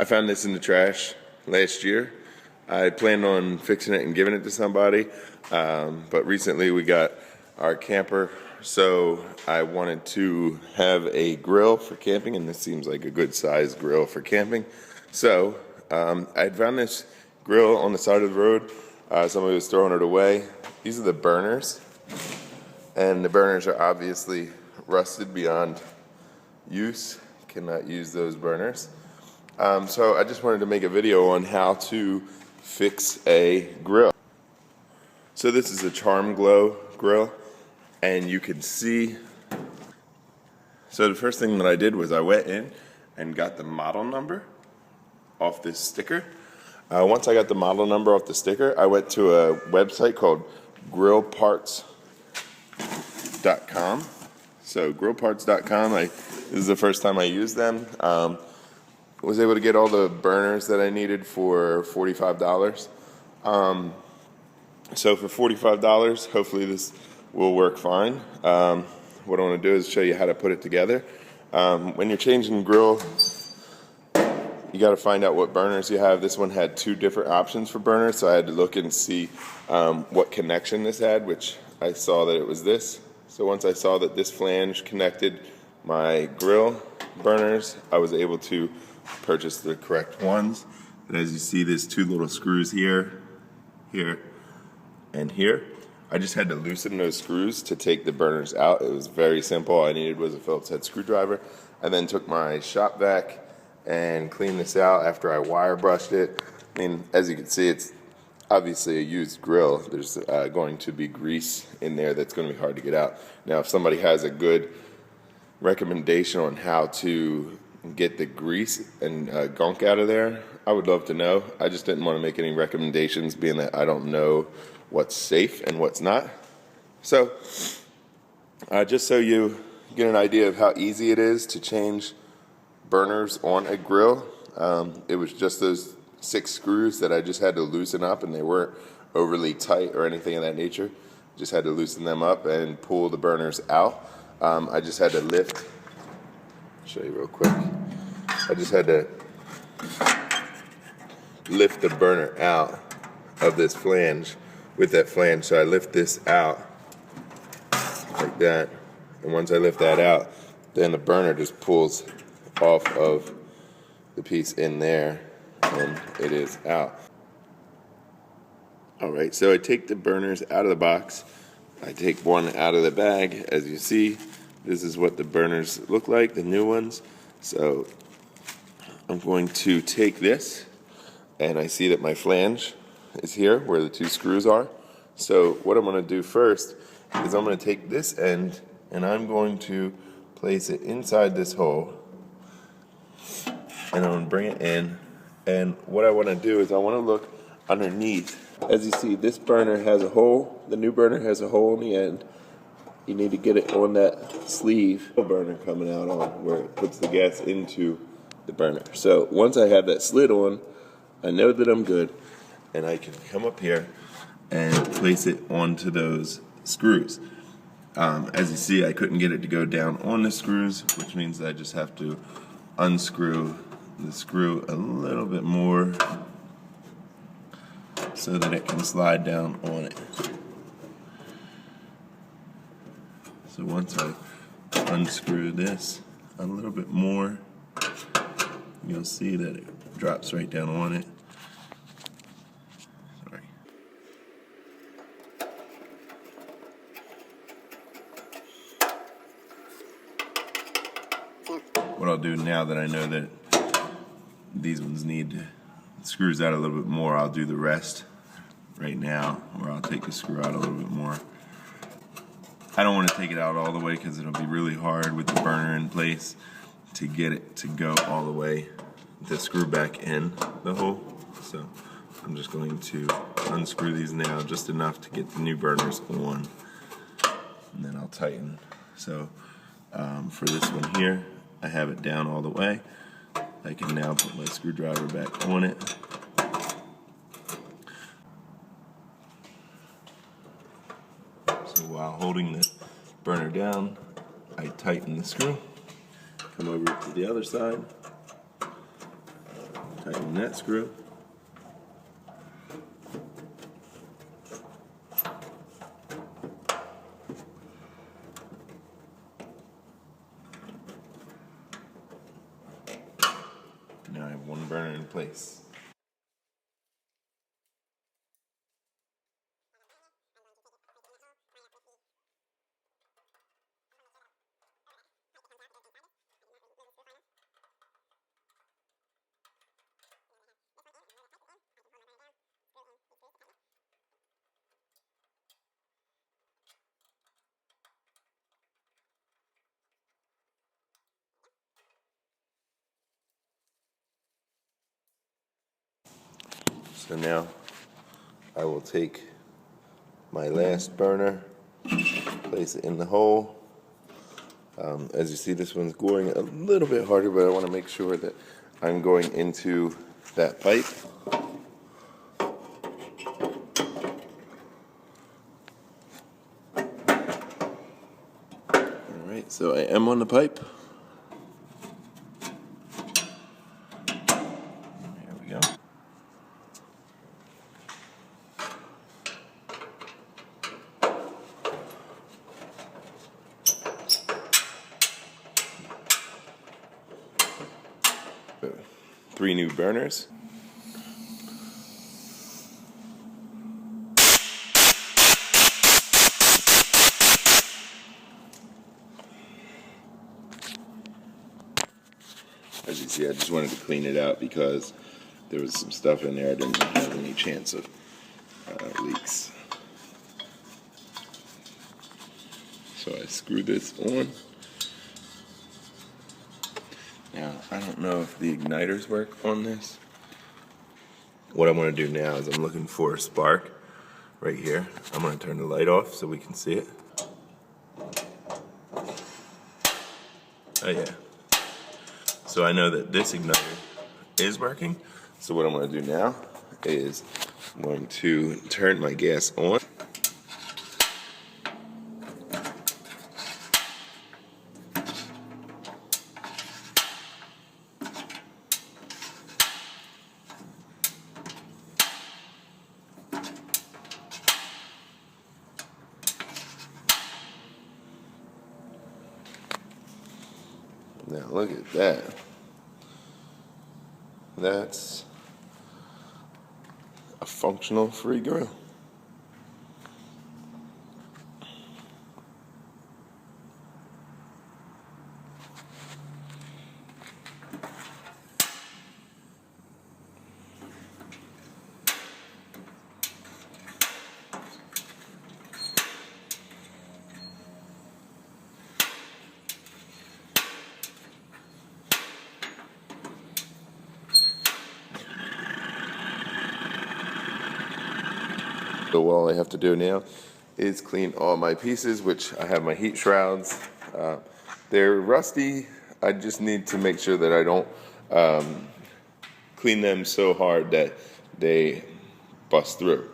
I found this in the trash last year. I planned on fixing it and giving it to somebody, but recently we got our camper, so I wanted to have a grill for camping, and this seems like a good size grill for camping. So I found this grill on the side of the road. Somebody was throwing it away. These are the burners, and the burners are obviously rusted beyond use. Cannot use those burners. So I just wanted to make a video on how to fix a grill. So this is a Charm Glow grill, and you can see. So the first thing that I did was I went in and got the model number off this sticker. Once I got the model number off the sticker, I went to a website called grillparts.com. So grillparts.com, this is the first time I used them. Was able to get all the burners that I needed for $45. So for $45, hopefully this will work fine. What I want to do is show you how to put it together. When you're changing grill, you got to find out what burners you have. This one had 2 different options for burners, so I had to look and see what connection this had, which I saw that it was this. So once I saw that this flange connected my grill burners, I was able to purchase the correct ones. And as you see, there's 2 little screws here, here, and here. I just had to loosen those screws to take the burners out. It was very simple. All I needed was a Phillips head screwdriver. I then took my shop vac and cleaned this out after I wire brushed it. I mean, as you can see, it's obviously a used grill. There's going to be grease in there that's going to be hard to get out. Now, if somebody has a good recommendation on how to get the grease and gunk out of there, I would love to know. I just didn't want to make any recommendations, being that I don't know what's safe and what's not. So just so you get an idea of how easy it is to change burners on a grill, it was just those 6 screws that I just had to loosen up, and they weren't overly tight or anything of that nature. Just had to loosen them up and pull the burners out. I just had to lift. Show you real quick. I just had to lift the burner out of this flange with that flange. So I lift this out like that, and once I lift that out, then the burner just pulls off of the piece in there, and it is out. All right, so I take the burners out of the box. I take one out of the bag. As you see, this is what the burners look like, the new ones. So I'm going to take this, and I see that my flange is here where the 2 screws are. So what I'm going to do first is I'm going to take this end, and I'm going to place it inside this hole, and I'm going to bring it in. And what I want to do is I want to look underneath. As you see, this burner has a hole. The new burner has a hole in the end. You need to get it on that sleeve burner coming out on where it puts the gas into the burner. So once I have that slid on, I know that I'm good, and I can come up here and place it onto those screws. As you see, I couldn't get it to go down on the screws, which means I just have to unscrew the screw a little bit more so that it can slide down on it. So once I unscrew this a little bit more, you'll see that it drops right down on it. Sorry. What I'll do now that I know that these ones need screws out a little bit more, I'll do the rest right now, or I'll take the screw out a little bit more. I don't want to take it out all the way because it'll be really hard with the burner in place to get it to go all the way to screw back in the hole. So I'm just going to unscrew these now just enough to get the new burners on, and then I'll tighten. So for this one here, I have it down all the way. I can now put my screwdriver back on it. So while holding the burner down, I tighten the screw. Come over to the other side. Tighten that screw. Now I have one burner in place. So now I will take my last burner, place it in the hole. As you see, this one's going a little bit harder, but I want to make sure that I'm going into that pipe. All right, so I am on the pipe. There we go. Three new burners. As you see, I just wanted to clean it out because there was some stuff in there I didn't have any chance of leaks. So I screwed this on. Now, I don't know if the igniters work on this. What I want to do now is I'm looking for a spark right here. I'm going to turn the light off so we can see it. Oh yeah. So I know that this igniter is working. So what I'm going to do now is I'm going to turn my gas on. Now look at that. That's a functional free grill. So all I have to do now is clean all my pieces, which I have my heat shrouds. They're rusty. I just need to make sure that I don't clean them so hard that they bust through.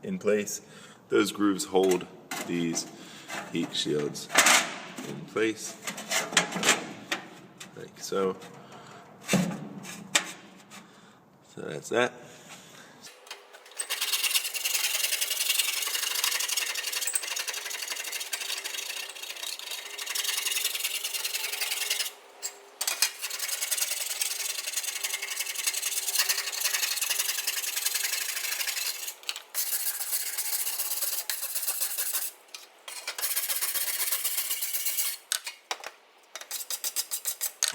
In place, those grooves hold these heat shields in place, like so. So that's that.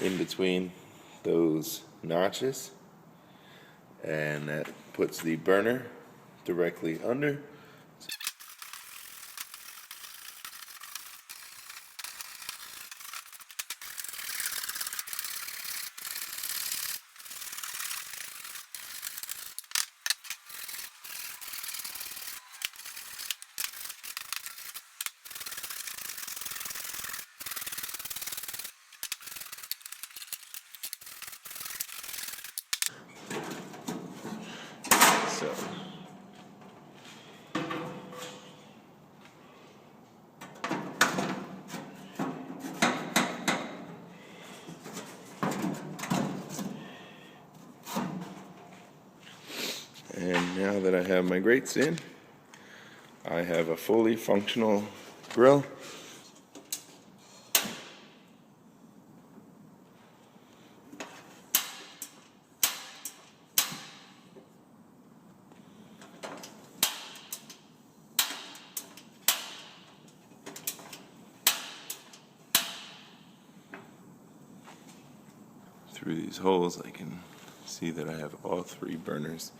In between those notches, and that puts the burner directly under. now that I have my grates in, I have a fully functional grill. Through these holes I can see that I have all 3 burners